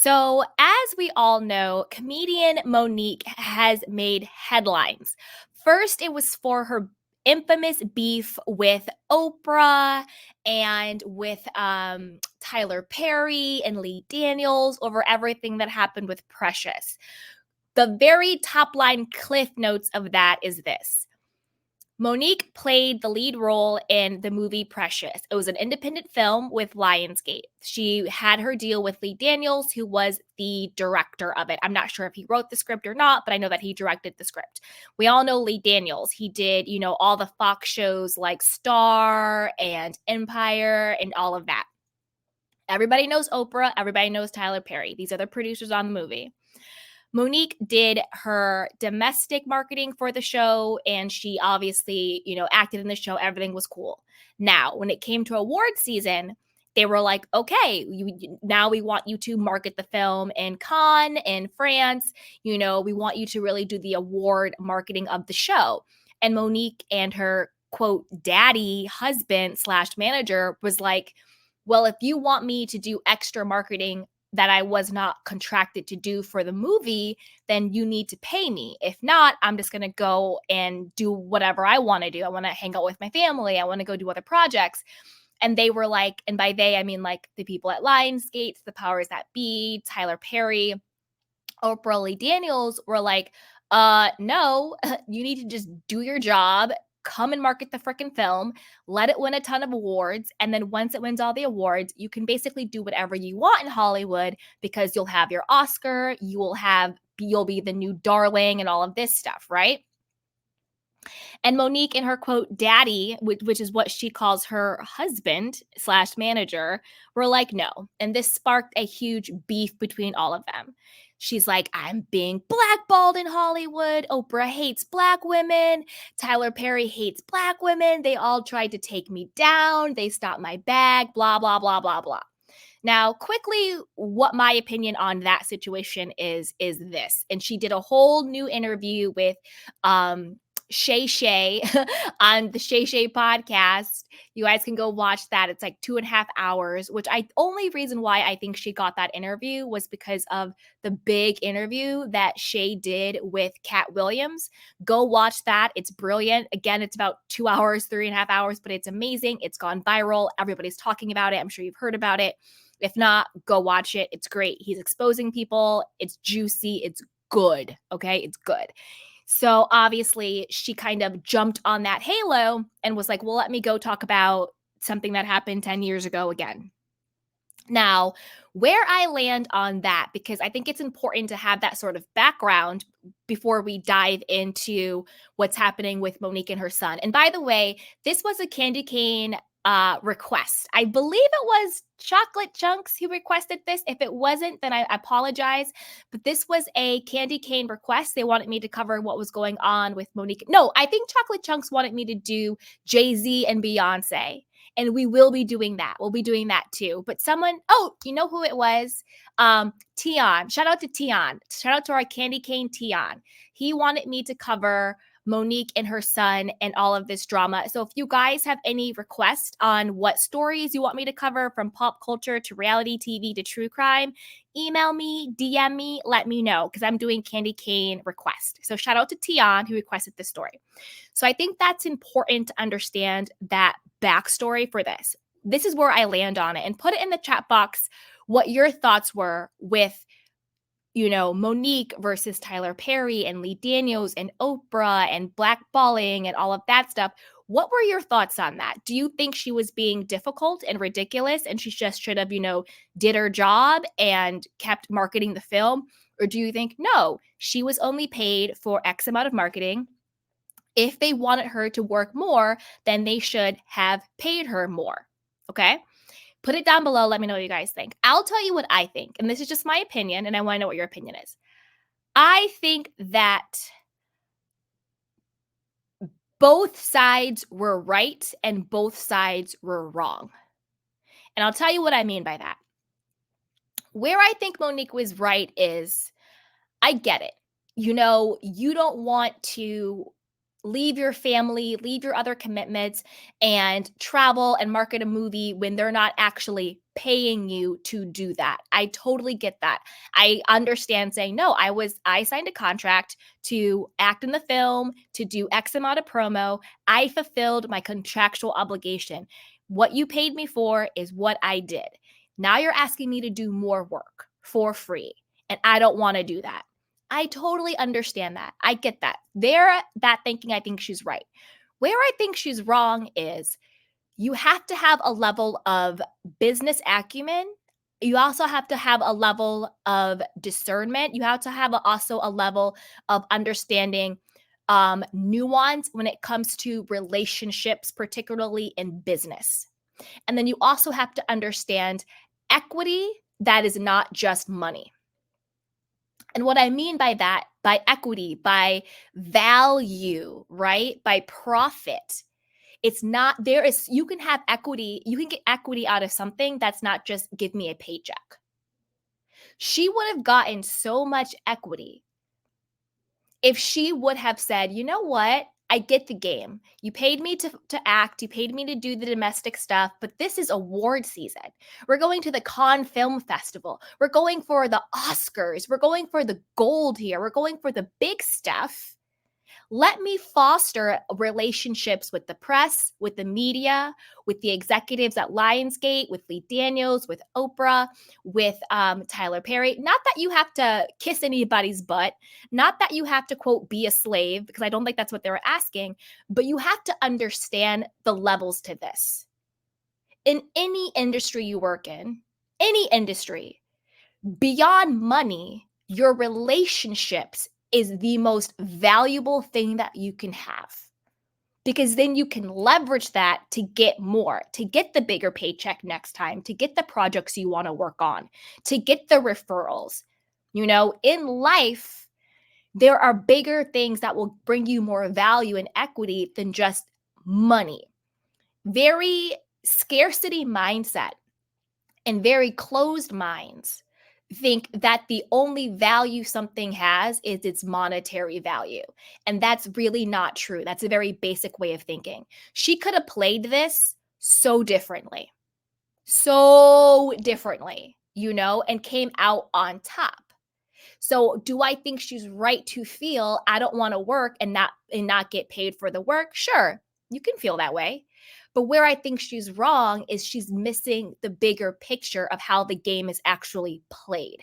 So, as we all know, comedian Monique has made headlines. First, it was for her infamous beef with Oprah and with Tyler Perry and Lee Daniels over everything that happened with Precious. The very top line cliff notes of that is this: Monique played the lead role in the movie Precious. It was an independent film with Lionsgate. She had her deal with Lee Daniels, who was the director of it. I'm not sure if he wrote the script or not, but I know that he directed the script. We all know Lee Daniels. He did, all the Fox shows like Star and Empire and all of that. Everybody knows Oprah. Everybody knows Tyler Perry. These are the producers on the movie. Monique did her domestic marketing for the show, and she obviously, acted in the show. Everything was cool. Now, when it came to award season, they were like, okay, now we want you to market the film in Cannes, in France. We want you to really do the award marketing of the show. And Monique and her, quote, daddy husband slash manager was like, well, if you want me to do extra marketing that I was not contracted to do for the movie, then you need to pay me. If not, I'm just going to go and do whatever I want to do. I want to hang out with my family. I want to go do other projects. And they were like, and by they, I mean like the people at Lionsgate, the powers that be, Tyler Perry, Oprah, Lee Daniels were like, no, you need to just do your job, come and market the freaking film, let it win a ton of awards. And then once it wins all the awards, you can basically do whatever you want in Hollywood because you'll have your Oscar, you'll be the new darling and all of this stuff, right? And Monique and her, quote, daddy, which is what she calls her husband slash manager, were like, no. And this sparked a huge beef between all of them. She's like, I'm being blackballed in Hollywood. Oprah hates Black women. Tyler Perry hates Black women. They all tried to take me down. They stopped my bag, blah, blah, blah, blah, blah. Now, quickly, what my opinion on that situation is this. And she did a whole new interview with Shay on the Shay podcast. You guys can go watch that. It's like 2.5 hours, which only reason why I think she got that interview was because of the big interview that Shay did with Katt Williams. Go watch that. It's brilliant. Again, it's about 2 hours, 3.5 hours, but it's amazing. It's gone viral. Everybody's talking about it. I'm sure you've heard about it. If not, go watch it. It's great. He's exposing people. It's juicy. It's good. Okay. It's good. So obviously she kind of jumped on that halo and was like, well, let me go talk about something that happened 10 years ago again. Now, where I land on that, because I think it's important to have that sort of background before we dive into what's happening with Monique and her son. And by the way, this was a Candy Cane request. I believe it was Chocolate Chunks who requested this. If it wasn't, then I apologize. But this was a Candy Cane request. They wanted me to cover what was going on with Monique. No, I think Chocolate Chunks wanted me to do Jay-Z and Beyonce. And we will be doing that. We'll be doing that too. But you know who it was? Tion. Shout out to Tion. Shout out to our Candy Cane Tion. He wanted me to cover Monique and her son and all of this drama. So if you guys have any requests on what stories you want me to cover, from pop culture to reality TV to true crime, email me, DM me, let me know, because I'm doing Candy Cane request. So shout out to Tion who requested this story. So I think that's important to understand that backstory for this. This is where I land on it, and put it in the chat box what your thoughts were with Monique versus Tyler Perry and Lee Daniels and Oprah and blackballing and all of that stuff. What were your thoughts on that? Do you think she was being difficult and ridiculous and she just should have, did her job and kept marketing the film? Or do you think, no, she was only paid for X amount of marketing? If they wanted her to work more, then they should have paid her more. Okay? Put it down below. Let me know what you guys think. I'll tell you what I think. And this is just my opinion, and I want to know what your opinion is. I think that both sides were right and both sides were wrong. And I'll tell you what I mean by that. Where I think Monique was right is, I get it. You don't want to leave your family, leave your other commitments, and travel and market a movie when they're not actually paying you to do that. I totally get that. I understand saying, no, I signed a contract to act in the film, to do X amount of promo. I fulfilled my contractual obligation. What you paid me for is what I did. Now you're asking me to do more work for free, and I don't want to do that. I totally understand that. I get that. That thinking, I think she's right. Where I think she's wrong is you have to have a level of business acumen. You also have to have a level of discernment. You have to have also a level of understanding nuance when it comes to relationships, particularly in business. And then you also have to understand equity that is not just money. And what I mean by that, by equity, by value, right? By profit, it's not there is you can have equity, you can get equity out of something that's not just give me a paycheck. She would have gotten so much equity if she would have said, "You know what? I get the game. You paid me to act, you paid me to do the domestic stuff, but this is award season. We're going to the Cannes Film Festival. We're going for the Oscars. We're going for the gold here. We're going for the big stuff. Let me foster relationships with the press, with the media, with the executives at Lionsgate, with Lee Daniels, with Oprah, with Tyler Perry. Not that you have to kiss anybody's butt, not that you have to, quote, be a slave, because I don't think that's what they were asking, but you have to understand the levels to this. In any industry you work in, any industry, beyond money, your relationships is the most valuable thing that you can have, because then you can leverage that to get more, to get the bigger paycheck next time, to get the projects you want to work on, to get the referrals. In life, there are bigger things that will bring you more value and equity than just money. Very scarcity mindset and very closed minds think that the only value something has is its monetary value. And that's really not true. That's a very basic way of thinking. She could have played this so differently, and came out on top. So do I think she's right to feel I don't want to work and not get paid for the work? Sure, you can feel that way. But where I think she's wrong is she's missing the bigger picture of how the game is actually played.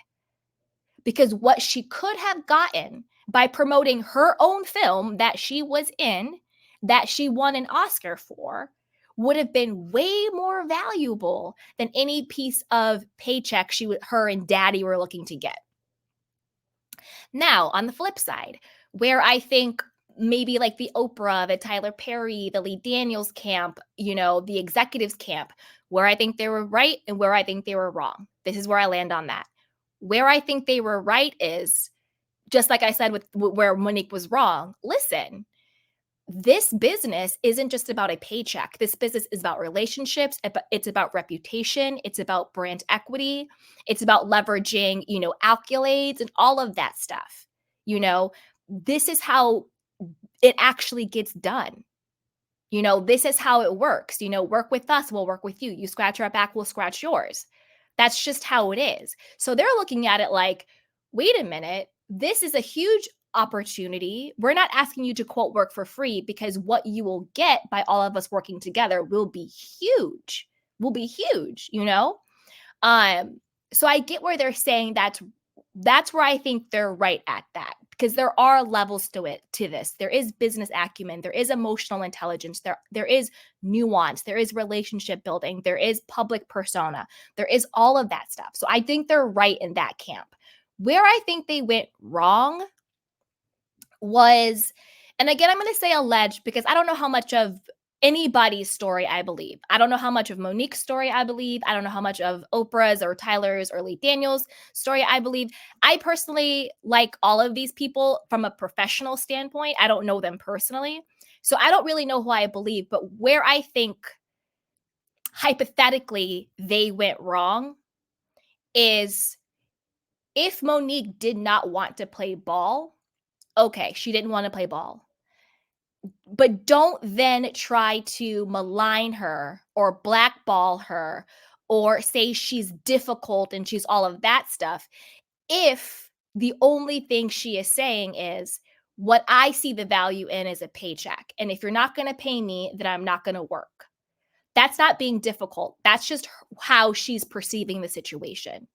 Because what she could have gotten by promoting her own film that she was in, that she won an Oscar for, would have been way more valuable than any piece of paycheck her and daddy were looking to get. Now, on the flip side, where I think maybe like the Oprah, the Tyler Perry, the Lee Daniels camp, the executives camp, where I think they were right and where I think they were wrong. This is where I land on that. Where I think they were right is, just like I said with where Monique was wrong. Listen, this business isn't just about a paycheck. This business is about relationships. It's about reputation. It's about brand equity. It's about leveraging, accolades and all of that stuff. This is how it actually gets done. This is how it works. Work with us, we'll work with you. You scratch our back, we'll scratch yours. That's just how it is. So they're looking at it like, wait a minute, this is a huge opportunity. We're not asking you to, quote, work for free, because what you will get by all of us working together will be huge. So I get where they're saying that's where I think they're right at that, because there are levels to this. There is business acumen, there is emotional intelligence, there is nuance, there is relationship building, there is public persona, there is all of that stuff. So I think they're right in that camp. Where I think they went wrong was, and again, I'm going to say alleged, because I don't know how much of anybody's story I believe. I don't know how much of Monique's story I believe. I don't know how much of Oprah's or Tyler's or Lee Daniels' story I believe. I personally like all of these people from a professional standpoint. I don't know them personally, so I don't really know who I believe. But where I think hypothetically they went wrong is, if Monique did not want to play ball, okay, she didn't want to play ball. But don't then try to malign her or blackball her or say she's difficult and she's all of that stuff, if the only thing she is saying is, what I see the value in is a paycheck. And if you're not going to pay me, then I'm not going to work. That's not being difficult. That's just how she's perceiving the situation.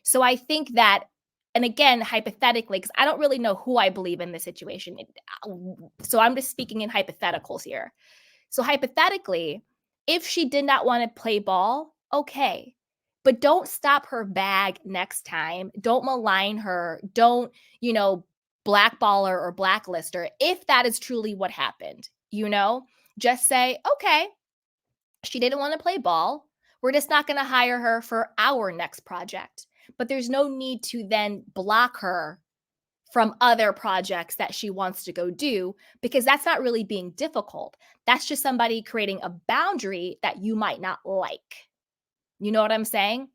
So I think that, and again, hypothetically, because I don't really know who I believe in this situation. So I'm just speaking in hypotheticals here. So hypothetically, if she did not want to play ball, okay. But don't stop her bag next time. Don't malign her. Don't, blackball her or blacklist her if that is truly what happened. Just say, okay, she didn't want to play ball. We're just not going to hire her for our next project. But there's no need to then block her from other projects that she wants to go do, because that's not really being difficult. That's just somebody creating a boundary that you might not like. You know what I'm saying?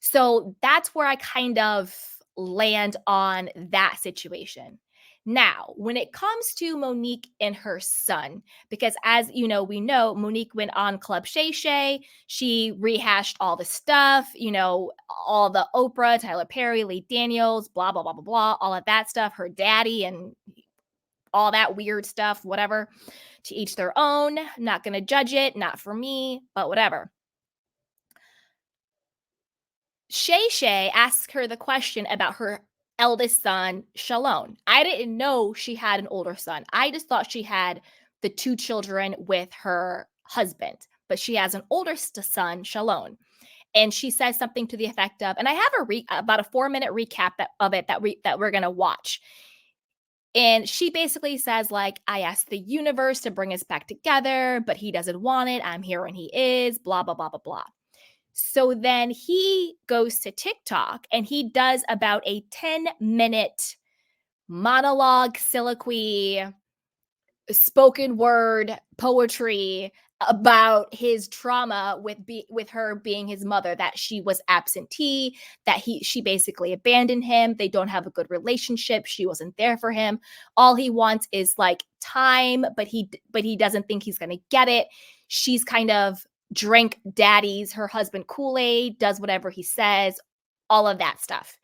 So that's where I kind of land on that situation. Now, when it comes to Monique and her son, because as you know, we know Monique went on Club Shay. She rehashed all the stuff, all the Oprah, Tyler Perry, Lee Daniels, blah, blah, blah, blah, blah, all of that stuff, her daddy and all that weird stuff, whatever. To each their own. Not going to judge it, not for me, but whatever. Shay asks her the question about her eldest son, Shalon. I didn't know she had an older son. I just thought she had the two children with her husband, but she has an older son, Shalon. And she says something to the effect of, and I have about a 4-minute recap of it that we're going to watch. And she basically says, like, I asked the universe to bring us back together, but he doesn't want it. I'm here when he is, blah, blah, blah, blah, blah. So then he goes to TikTok and he does about a 10-minute monologue, soliloquy, spoken word poetry about his trauma with her being his mother, that she was absentee, that she basically abandoned him. They don't have a good relationship. She wasn't there for him. All he wants is like time, but he doesn't think he's going to get it. She's kind of drank her husband Kool-Aid, does whatever he says, all of that stuff.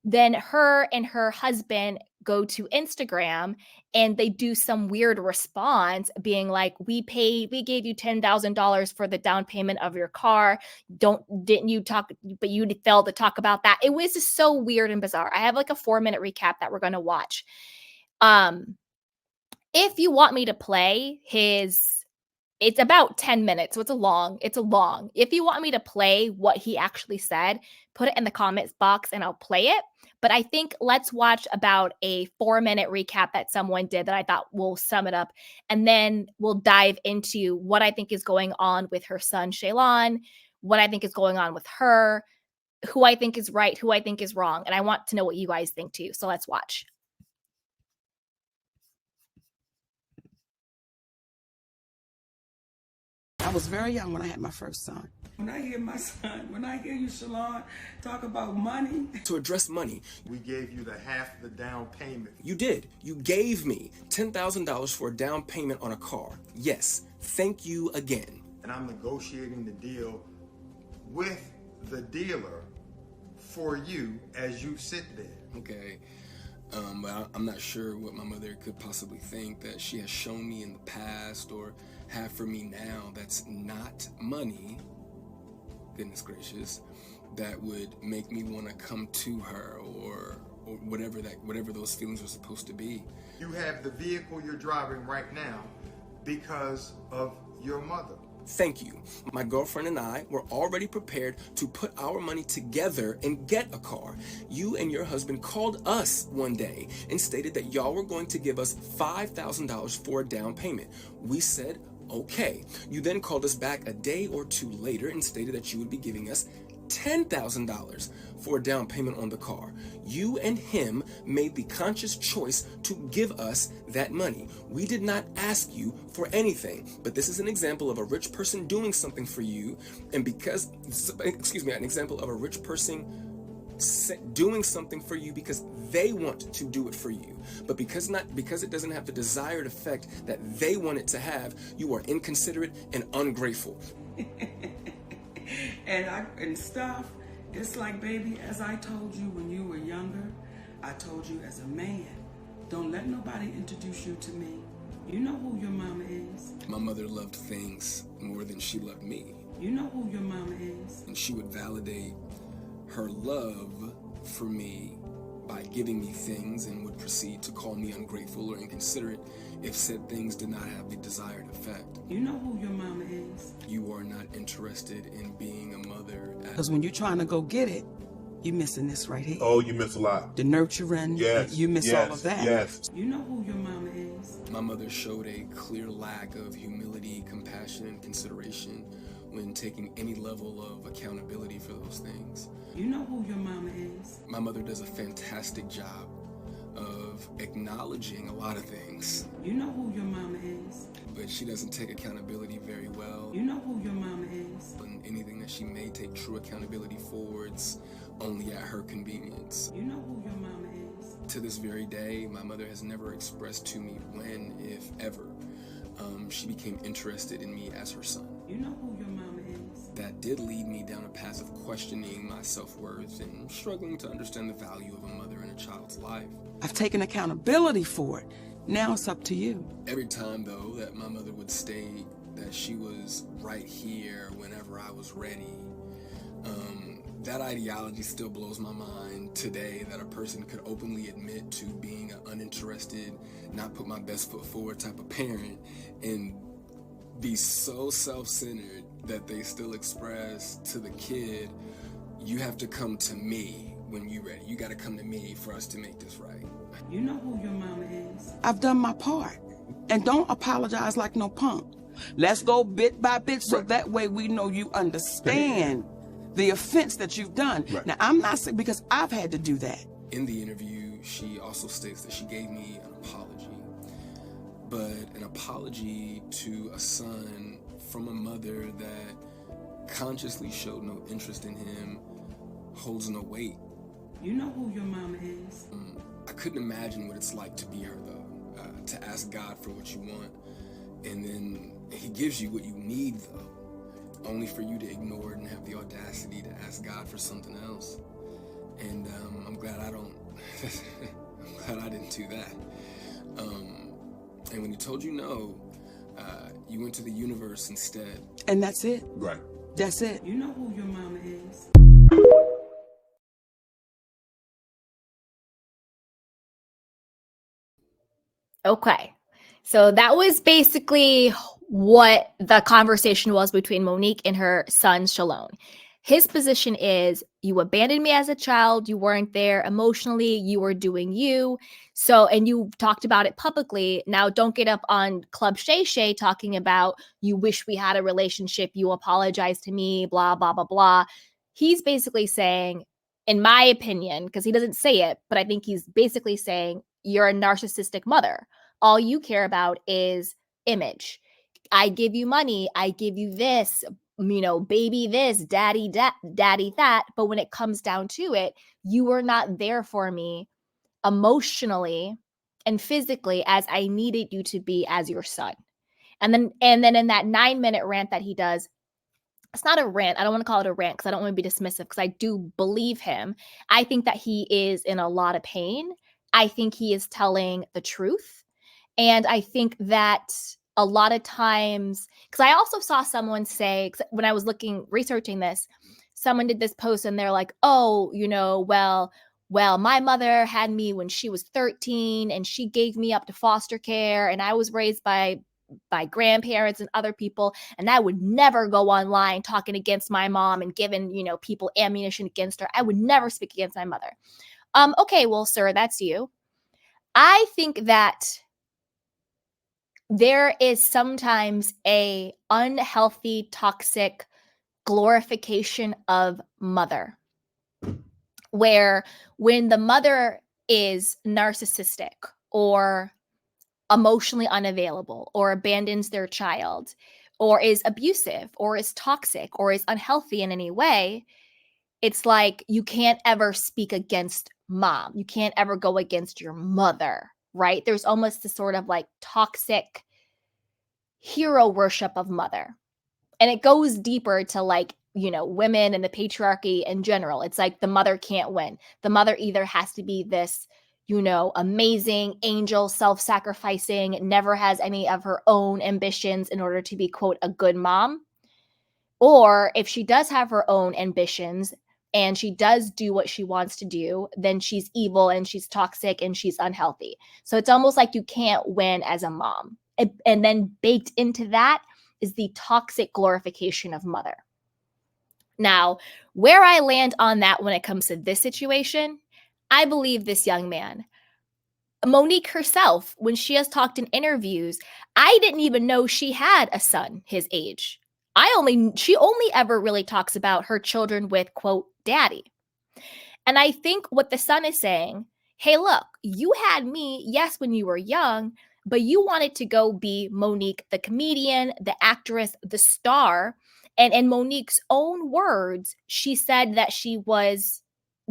Then her and her husband go to Instagram and they do some weird response being like, we gave you $10,000 for the down payment of your car. Didn't you talk, but you failed to talk about that. It was just so weird and bizarre. I have like a 4-minute recap that we're going to watch. If you want me to play it's about 10 minutes, so it's a long. If you want me to play what he actually said, put it in the comments box and I'll play it. But I think let's watch about a 4-minute recap that someone did that I thought will sum it up. And then we'll dive into what I think is going on with her son, Shalon, what I think is going on with her, who I think is right, who I think is wrong. And I want to know what you guys think too. So let's watch. I was very young when I had my first son. When I hear you, Shalon, talk about money. To address money. We gave you the half the down payment. You did. You gave me $10,000 for a down payment on a car. Yes. Thank you again. And I'm negotiating the deal with the dealer for you as you sit there. Okay. But I'm not sure what my mother could possibly think that she has shown me in the past or have for me now that's not money, goodness gracious, that would make me want to come to her or whatever those feelings are supposed to be. You have the vehicle you're driving right now because of your mother. Thank you. My girlfriend and I were already prepared to put our money together and get a car. You and your husband called us one day and stated that y'all were going to give us $5,000 for a down payment. We said, okay. You then called us back a day or two later and stated that you would be giving us $10,000 for a down payment on the car. You and him made the conscious choice to give us that money. We did not ask you for anything, but this is an example of a rich person doing something for you, and an example of a rich person doing something for you because they want to do it for you, but because it doesn't have the desired effect that they want it to have, you are inconsiderate and ungrateful. and stuff. It's like, baby, as I told you when you were younger, I told you as a man, don't let nobody introduce you to me. You know who your mama is. My mother loved things more than she loved me. You know who your mama is. And she would validate her love for me by giving me things and would proceed to call me ungrateful or inconsiderate if said things did not have the desired effect. You know who your mama is. You are not interested in being a mother. Because when you're trying to go get it, you're missing this right here. Oh, you miss a lot. The nurturing, Yes. you miss yes, all of that. Yes. You know who your mama is. My mother showed a clear lack of humility, compassion, and consideration when taking any level of accountability for those things. You know who your mama is. My mother does a fantastic job of acknowledging a lot of things, You know who your mama is. but she doesn't take accountability very well. You know who your mama is. And anything that she may take true accountability for, it's only at her convenience. You know who your mama is. To this very day, my mother has never expressed to me when, if ever, she became interested in me as her son. You know who your mama is. That did lead me down a path of questioning my self-worth and struggling to understand the value of a mother in a child's life. I've taken accountability for it. Now it's up to you. Every time, though, that my mother would state that she was right here whenever I was ready, that ideology still blows my mind today, that a person could openly admit to being an uninterested, not put my best foot forward type of parent and be so self-centered that they still express to the kid, you have to come to me when you're ready. You got to come to me for us to make this right. You know who your mama is. I've done my part. And don't apologize like no punk. Let's go bit by bit so that way we know you understand the offense that you've done. Right. Now, I'm not saying, because I've had to do that. In the interview, she also states that she gave me an apology, but an apology to a son from a mother that consciously showed no interest in him holds no weight. You know who your mama is. I couldn't imagine what it's like to be her, though, to ask God for what you want, and then he gives you what you need, though, only for you to ignore it and have the audacity to ask God for something else. And I'm glad I don't, I'm glad I didn't do that. And when he told you no, you went to the universe instead. And that's it. Right. That's it. You know who your mama is. Okay. So that was basically what the conversation was between Monique and her son, Shalon. His position is, you abandoned me as a child. You weren't there emotionally. You were doing you. So, and you talked about it publicly. Now don't get up on Club Shay talking about, you wish we had a relationship. You apologize to me, blah, blah, blah, blah. He's basically saying, in my opinion, because he doesn't say it, but I think he's basically saying, you're a narcissistic mother. All you care about is image. I give you money. I give you this, baby this, daddy that. But when it comes down to it, you were not there for me emotionally and physically as I needed you to be as your son. And then in that 9-minute rant that he does, it's not a rant. I don't want to call it a rant because I don't want to be dismissive, because I do believe him. I think that he is in a lot of pain. I think he is telling the truth. And I think that a lot of times, because I also saw someone say, when I was researching this, someone did this post and they're like, oh, well, my mother had me when she was 13 and she gave me up to foster care and I was raised by grandparents and other people, and I would never go online talking against my mom and giving, people ammunition against her. I would never speak against my mother. Okay, well, sir, that's you. I think that there is sometimes a unhealthy, toxic glorification of mother, where when the mother is narcissistic or emotionally unavailable or abandons their child or is abusive or is toxic or is unhealthy in any way, it's like you can't ever speak against mom. You can't ever go against your mother, right? There's almost this sort of like toxic hero worship of mother. And it goes deeper to like women and the patriarchy in general. It's like the mother can't win. The mother either has to be this, amazing angel, self-sacrificing, never has any of her own ambitions in order to be, quote, a good mom. Or if she does have her own ambitions and she does do what she wants to do, then she's evil and she's toxic and she's unhealthy. So it's almost like you can't win as a mom. And then baked into that is the toxic glorification of mother. Now, where I land on that when it comes to this situation, I believe this young man. Monique herself, when she has talked in interviews, I didn't even know she had a son his age. She only ever really talks about her children with, quote, daddy. And I think what the son is saying, hey, look, you had me, yes, when you were young, but you wanted to go be Monique, the comedian, the actress, the star. And in Monique's own words, she said that she was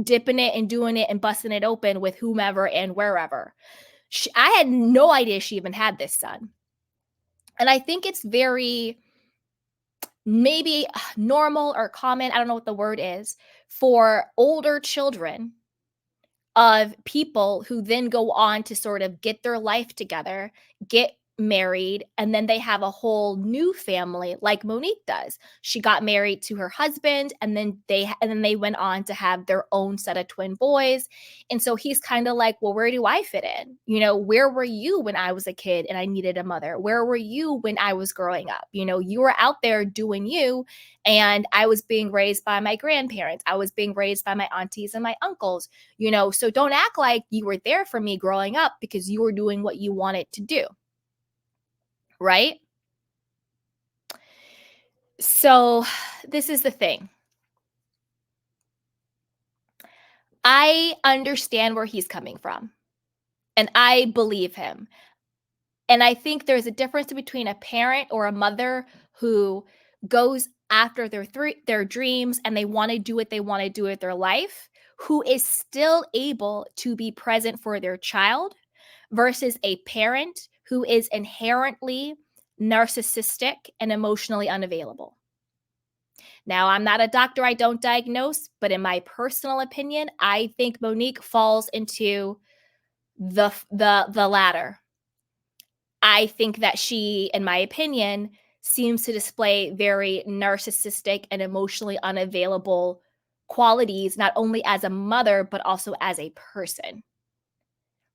dipping it and doing it and busting it open with whomever and wherever. I had no idea she even had this son. And I think it's very maybe normal or common, I don't know what the word is, for older children of people who then go on to sort of get their life together, get married, and then they have a whole new family like Monique does. She got married to her husband and then they went on to have their own set of twin boys. And so he's kind of like, well, where do I fit in? Where were you when I was a kid and I needed a mother? Where were you when I was growing up? You were out there doing you, and I was being raised by my grandparents. I was being raised by my aunties and my uncles, so don't act like you were there for me growing up because you were doing what you wanted to do. Right? So this is the thing. I understand where he's coming from, and I believe him. And I think there's a difference between a parent or a mother who goes after their dreams and they want to do what they want to do with their life, who is still able to be present for their child, versus a parent who is inherently narcissistic and emotionally unavailable. Now, I'm not a doctor, I don't diagnose, but in my personal opinion, I think Monique falls into the latter. I think that she, in my opinion, seems to display very narcissistic and emotionally unavailable qualities, not only as a mother, but also as a person.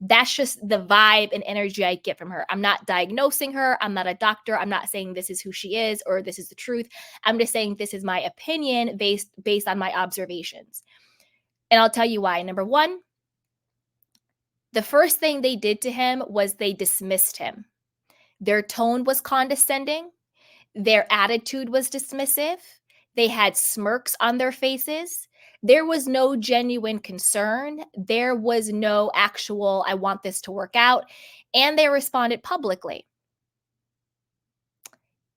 That's just the vibe and energy I get from her. I'm not diagnosing her. I'm not a doctor. I'm not saying this is who she is or this is the truth. I'm just saying this is my opinion based on my observations. And I'll tell you why. Number one, the first thing they did to him was they dismissed him. Their tone was condescending. Their attitude was dismissive. They had smirks on their faces. There was no genuine concern. There was no actual, I want this to work out. And they responded publicly.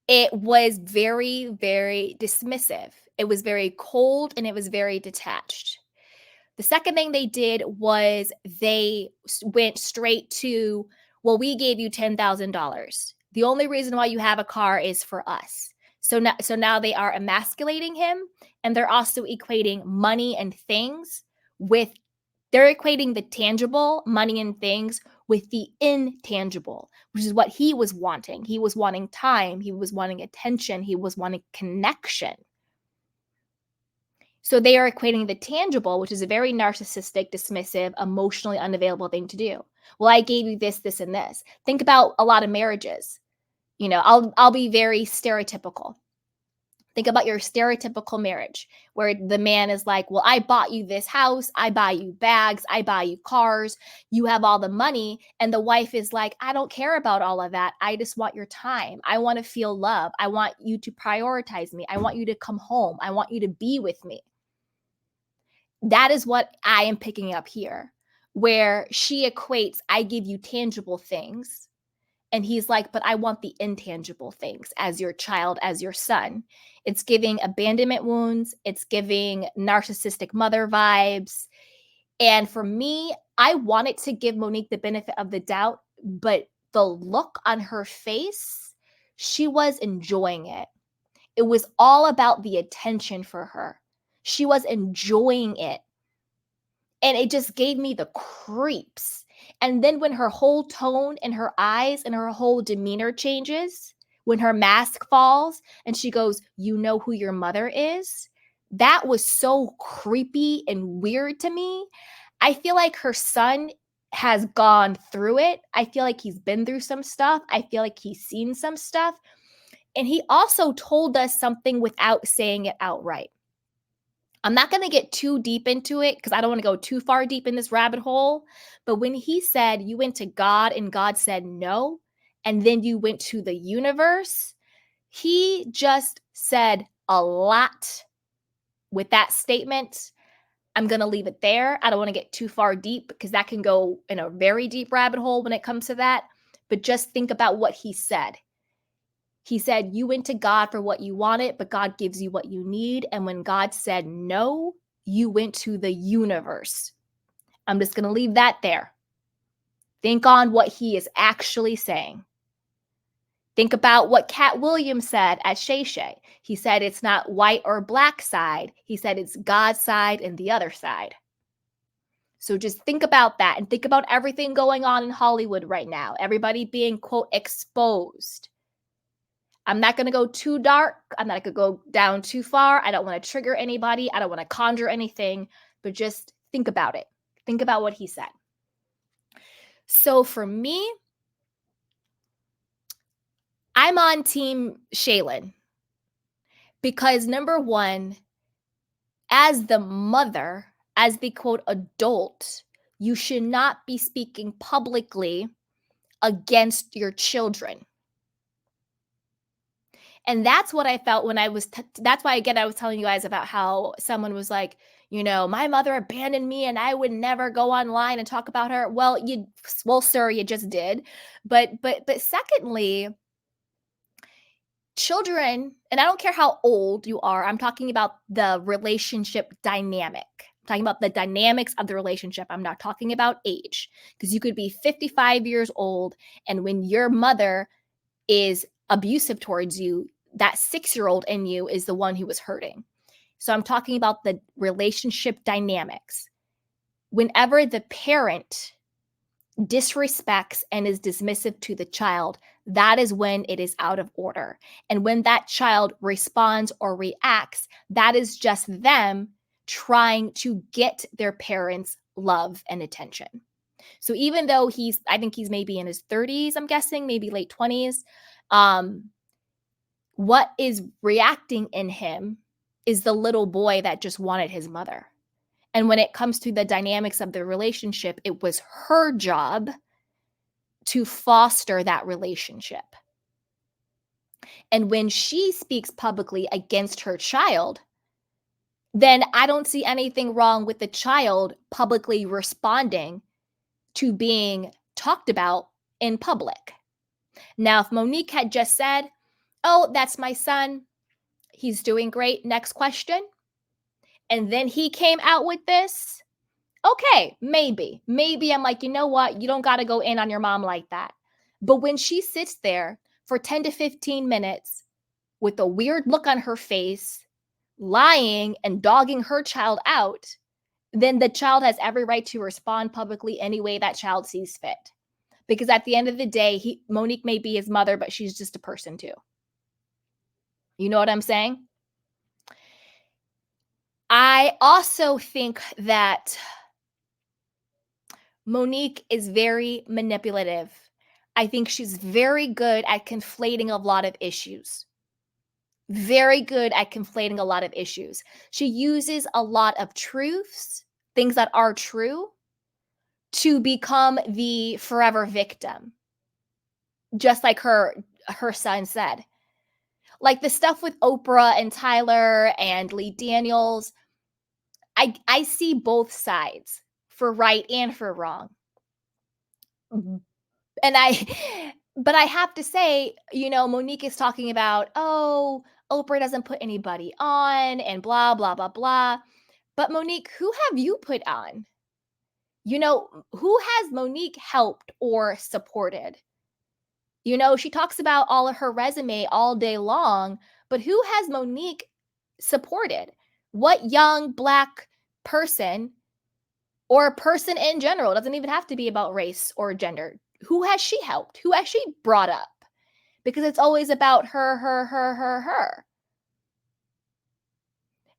It was very, very dismissive. It was very cold and it was very detached. The second thing they did was they went straight to, well, we gave you $10,000. The only reason why you have a car is for us. So now they are emasculating him, and they're also equating money and things with, they're equating the tangible, money and things, with the intangible, which is what he was wanting. He was wanting time. He was wanting attention. He was wanting connection. So they are equating the tangible, which is a very narcissistic, dismissive, emotionally unavailable thing to do. Well, I gave you this, this, and this. Think about a lot of marriages. I'll be very stereotypical. Think about your stereotypical marriage where the man is like, well, I bought you this house. I buy you bags. I buy you cars. You have all the money. And the wife is like, I don't care about all of that. I just want your time. I want to feel love. I want you to prioritize me. I want you to come home. I want you to be with me. That is what I am picking up here, where she equates, I give you tangible things. And he's like, but I want the intangible things as your child, as your son. It's giving abandonment wounds. It's giving narcissistic mother vibes. And for me, I wanted to give Monique the benefit of the doubt, but the look on her face, she was enjoying it. It was all about the attention for her. She was enjoying it. And it just gave me the creeps. And then when her whole tone in her eyes and her whole demeanor changes, when her mask falls and she goes, "You know who your mother is?" That was so creepy and weird to me. I feel like her son has gone through it. I feel like he's been through some stuff. I feel like he's seen some stuff. And he also told us something without saying it outright. I'm not going to get too deep into it because I don't want to go too far deep in this rabbit hole. But when he said you went to God and God said no, and then you went to the universe, he just said a lot with that statement. I'm going to leave it there. I don't want to get too far deep because that can go in a very deep rabbit hole when it comes to that. But just think about what he said. He said, you went to God for what you wanted, but God gives you what you need. And when God said no, you went to the universe. I'm just going to leave that there. Think on what he is actually saying. Think about what Katt Williams said at Shay. He said it's not white or black side. He said it's God's side and the other side. So just think about that and think about everything going on in Hollywood right now. Everybody being, quote, exposed. I'm not going to go too dark. I'm not going to go down too far. I don't want to trigger anybody. I don't want to conjure anything, but just think about it. Think about what he said. So for me, I'm on team Shalon because number one, as the mother, as the quote adult, you should not be speaking publicly against your children. And that's what I felt when I was, that's why, again, I was telling you guys about how someone was like, you know, my mother abandoned me and I would never go online and talk about her. Well, sir, you just did. But secondly, children, and I don't care how old you are, I'm talking about the relationship dynamic. I'm talking about the dynamics of the relationship. I'm not talking about age, because you could be 55 years old, and when your mother is abusive towards you, that 6-year-old in you is the one who was hurting. So I'm talking about the relationship dynamics. Whenever the parent disrespects and is dismissive to the child, that is when it is out of order. And when that child responds or reacts, that is just them trying to get their parents' love and attention. So even though I think he's maybe in his 30s, I'm guessing, maybe late 20s, what is reacting in him is the little boy that just wanted his mother. And when it comes to the dynamics of the relationship, it was her job to foster that relationship. And when she speaks publicly against her child, then I don't see anything wrong with the child publicly responding to being talked about in public. Now, if Monique had just said, oh, that's my son, he's doing great, next question, and then he came out with this, okay, maybe I'm like, you know what? You don't got to go in on your mom like that. But when she sits there for 10 to 15 minutes with a weird look on her face, lying and dogging her child out, then the child has every right to respond publicly any way that child sees fit. Because at the end of the day, Monique may be his mother, but she's just a person too. You know what I'm saying? I also think that Monique is very manipulative. I think she's very good at conflating a lot of issues. Very good at conflating a lot of issues. She uses a lot of truths, things that are true, to become the forever victim. Just like her son said. Like the stuff with Oprah and Tyler and Lee Daniels, I see both sides, for right and for wrong. But I have to say, you know, Monique is talking about, oh, Oprah doesn't put anybody on and blah, blah, blah, blah. But Monique, who have you put on? You know, who has Monique helped or supported? You know, she talks about all of her resume all day long, But who has Monique supported? What young Black person or a person in general, doesn't even have to be about race or gender, who has she helped? Who has she brought up? Because it's always about her.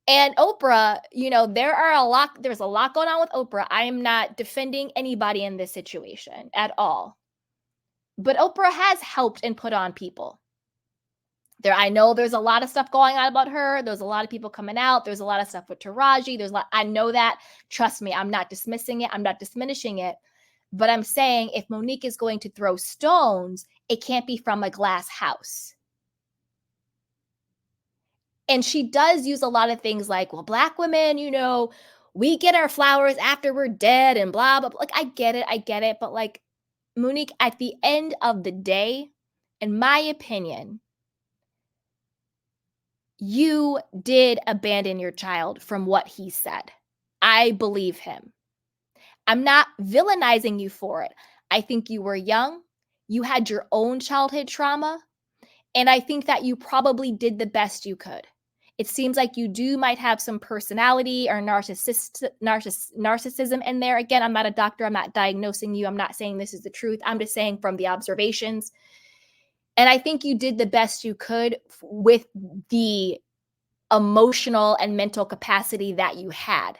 And Oprah, there's a lot going on with Oprah. I am not defending anybody in this situation at all. But Oprah has helped and put on people. I know there's a lot of stuff going on about her. There's a lot of people coming out. There's a lot of stuff with Taraji. I know that. Trust me, I'm not dismissing it. I'm not diminishing it. But I'm saying if Monique is going to throw stones, it can't be from a glass house. And she does use a lot of things like, well, Black women, we get our flowers after we're dead and blah, blah, blah. Like, I get it. But like, Monique, at the end of the day, in my opinion, you did abandon your child from what he said. I believe him. I'm not villainizing you for it. I think you were young. You had your own childhood trauma. And I think that you probably did the best you could. It seems like you might have some personality or narcissism in there. Again, I'm not a doctor. I'm not diagnosing you. I'm not saying this is the truth. I'm just saying from the observations. And I think you did the best you could with the emotional and mental capacity that you had.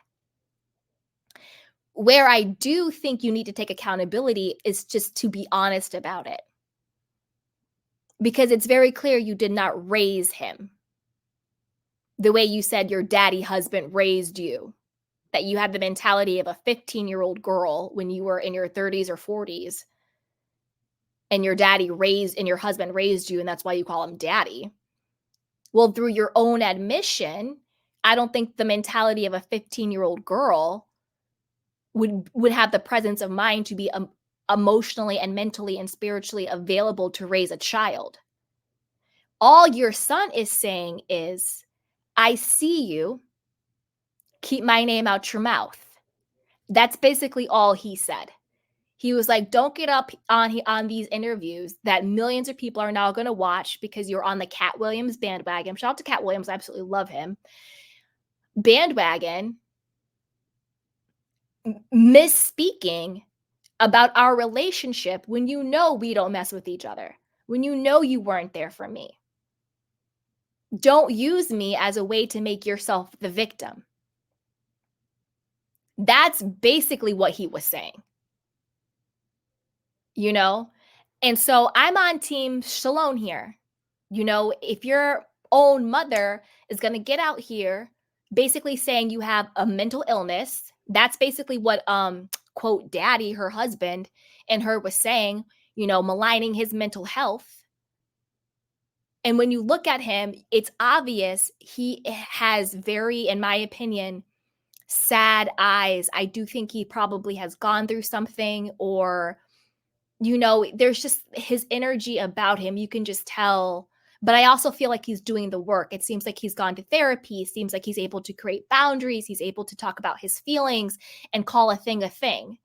Where I do think you need to take accountability is just to be honest about it. Because it's very clear you did not raise him the way you said your daddy husband raised you. That you had the mentality of a 15-year-old girl when you were in your 30s or 40s. And your husband raised you, and that's why you call him daddy. Well, through your own admission, I don't think the mentality of a 15-year-old girl would have the presence of mind to be emotionally and mentally and spiritually available to raise a child. All your son is saying is, I see you, keep my name out your mouth. That's basically all he said. He was like, don't get up on these interviews that millions of people are now going to watch because you're on the Katt Williams bandwagon. Shout out to Katt Williams. I absolutely love him. Bandwagon, misspeaking about our relationship when you know we don't mess with each other, when you know you weren't there for me. Don't use me as a way to make yourself the victim. That's basically what he was saying. And so I'm on team Shalon here. If your own mother is going to get out here basically saying you have a mental illness, that's basically what, quote, daddy, her husband, and her was saying, maligning his mental health. And when you look at him, it's obvious he has very, in my opinion, sad eyes. I do think he probably has gone through something, or there's just his energy about him. You can just tell. But I also feel like he's doing the work. It seems like he's gone to therapy. It seems like he's able to create boundaries. He's able to talk about his feelings and call a thing a thing,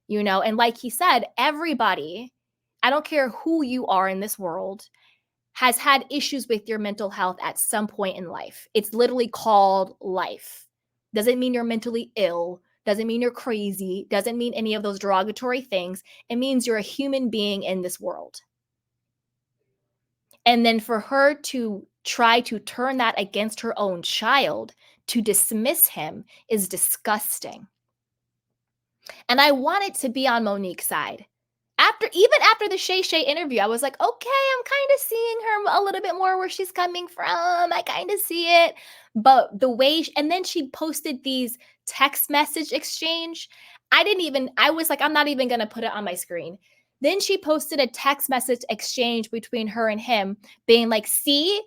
And like he said, everybody, I don't care who you are in this world, has had issues with your mental health at some point in life. It's literally called life. Doesn't mean you're mentally ill. Doesn't mean you're crazy. Doesn't mean any of those derogatory things. It means you're a human being in this world. And then for her to try to turn that against her own child, to dismiss him, is disgusting. And I wanted to be on Monique's side. Even after the Shay interview, I was like, okay, I'm kind of seeing her a little bit more where she's coming from. I kind of see it. But the way, and then she posted these text message exchange. I was like, I'm not even going to put it on my screen. Then she posted a text message exchange between her and him being like, see,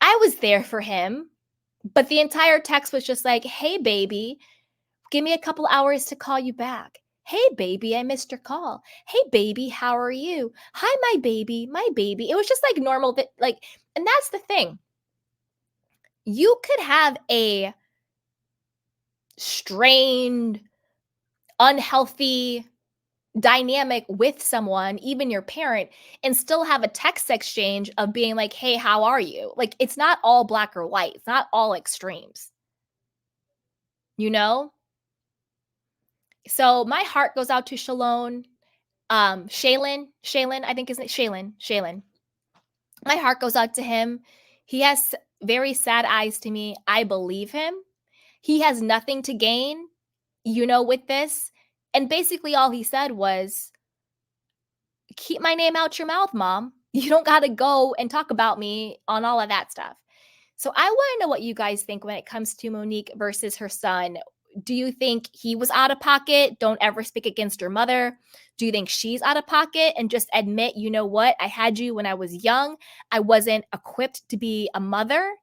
I was there for him. But the entire text was just like, hey, baby, give me a couple hours to call you back. Hey, baby, I missed your call. Hey, baby, how are you? Hi, my baby, my baby. It was just like normal, and that's the thing. You could have a strained, unhealthy dynamic with someone, even your parent, and still have a text exchange of being like, hey, how are you? Like, it's not all black or white. It's not all extremes, you know? So my heart goes out to Shalon. Shalon, I think his name, Shalon. My heart goes out to him. He has very sad eyes to me. I believe him. He has nothing to gain, with this. And basically all he said was, keep my name out your mouth, mom. You don't got to go and talk about me on all of that stuff. So I want to know what you guys think when it comes to Monique versus her son. Do you think he was out of pocket? Don't ever speak against your mother. Do you think she's out of pocket and just admit, you know what? I had you when I was young. I wasn't equipped to be a mother.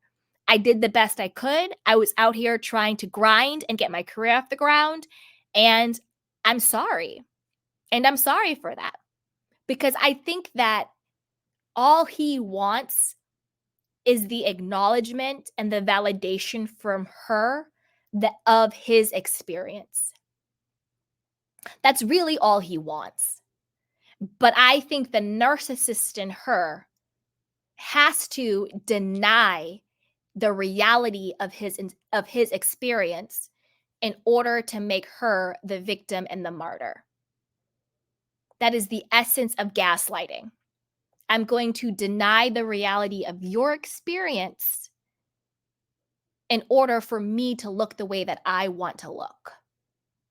I did the best I could. I was out here trying to grind and get my career off the ground. And I'm sorry. And I'm sorry for that. Because I think that all he wants is the acknowledgement and the validation from her of his experience. That's really all he wants. But I think the narcissist in her has to deny the reality of his experience in order to make her the victim and the martyr. That is the essence of gaslighting. I'm going to deny the reality of your experience in order for me to look the way that I want to look.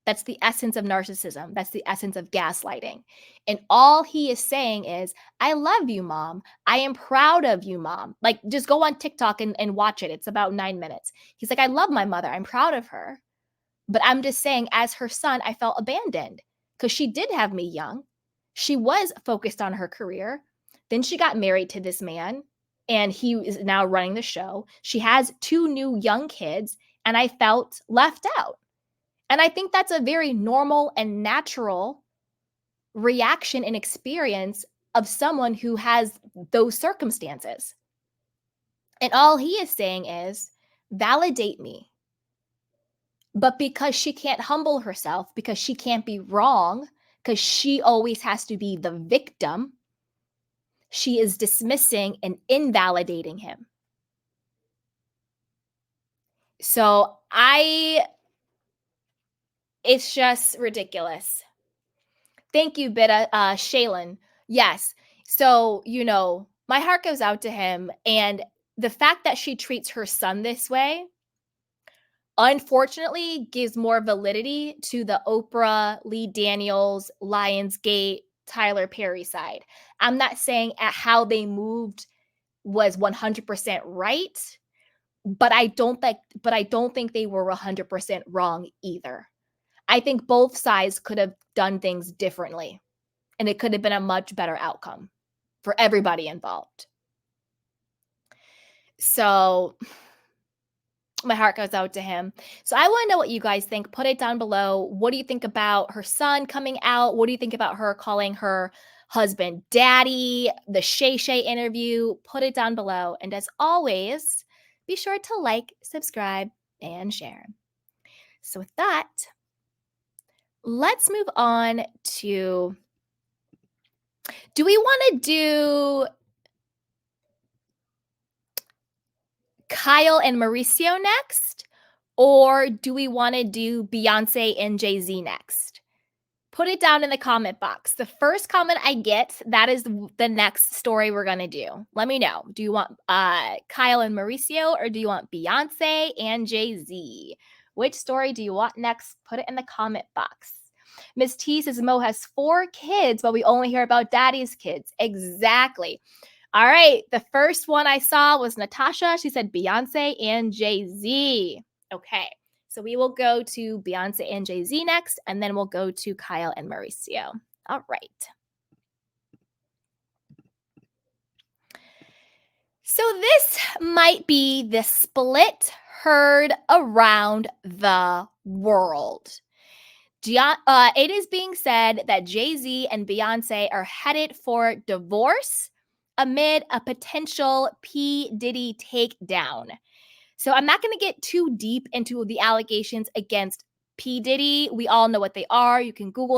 That's the essence of narcissism. That's the essence of gaslighting. And all he is saying is, I love you, mom. I am proud of you, mom. Like, just go on TikTok and watch it. It's about 9 minutes. He's like, I love my mother. I'm proud of her. But I'm just saying, as her son, I felt abandoned because she did have me young. She was focused on her career. Then she got married to this man, and he is now running the show. She has 2 new young kids, and I felt left out. And I think that's a very normal and natural reaction and experience of someone who has those circumstances. And all he is saying is, validate me. But because she can't humble herself, because she can't be wrong, because she always has to be the victim, she is dismissing and invalidating him. So it's just ridiculous. Thank you, Shalon. Yes. So, my heart goes out to him. And the fact that she treats her son this way, unfortunately, gives more validity to the Oprah, Lee Daniels, Lionsgate, Tyler Perry side. I'm not saying at how they moved was 100% right, but I don't think they were 100% wrong either. I think both sides could have done things differently, and it could have been a much better outcome for everybody involved. So my heart goes out to him. So I want to know what you guys think. Put it down below. What do you think about her son coming out? What do you think about her calling her husband daddy? The Shay interview? Put it down below. And as always, be sure to like, subscribe, and share. So with that, let's move on to, do we want to do Kyle and Mauricio next? Or do we want to do Beyonce and Jay-Z next? Put it down in the comment box. The first comment I get, that is the next story we're going to do. Let me know. Do you want Kyle and Mauricio, or do you want Beyonce and Jay-Z? Which story do you want next? Put it in the comment box. Miss T says Mo has 4 kids, but we only hear about daddy's kids. Exactly. All right. The first one I saw was Natasha. She said Beyonce and Jay-Z. Okay. So we will go to Beyonce and Jay-Z next, and then we'll go to Kyle and Mauricio. All right. So this might be the split heard around the world. It is being said that Jay-Z and Beyonce are headed for divorce amid a potential P. Diddy takedown. So I'm not going to get too deep into the allegations against P. Diddy. We all know what they are. You can Google